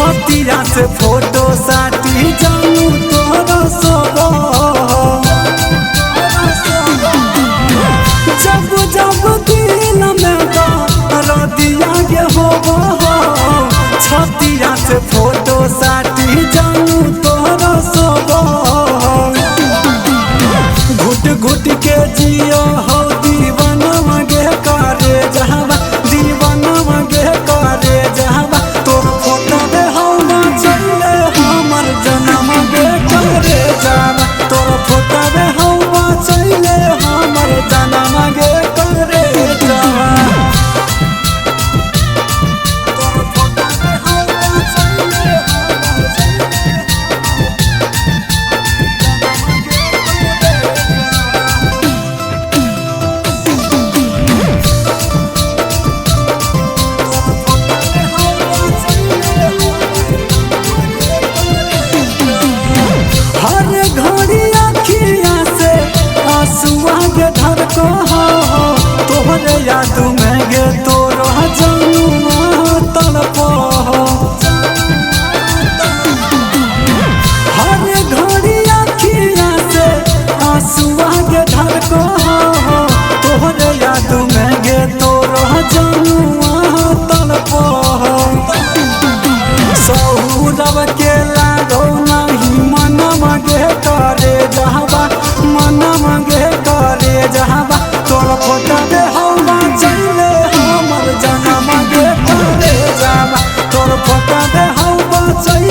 छतिया से फोटो साटी जानू तोरा सब जब जब दिल में रदिया गे हो छतिया से फोटो साटी जानू तोरा सब घुट घुट के जियो हो दीवाना मगे करे जहावा दीवाना मगे करे जहावा तोर फोटो दे हवा चले हमर जनम गे करे जावा तोर फोटो दे हवा चले हमर जनम गे करे जावा तोर फोटो दे हवा चले हर घड़ी अखिया से आंसुआ के धड़को हो तोहरे याद में गे तोरो जनुआ तड़पो हर घड़ी अखिया से आंसुआ के धड़को हो तोहरे याद में गे तोरो जनुआ तड़पो सौरव के लागो नहीं मन मगे करे जहावा मन मगे करे जहावा तोर फोटो दे हवा चले हमर जनम गे करे जावा तोर फोटो दे हवा चले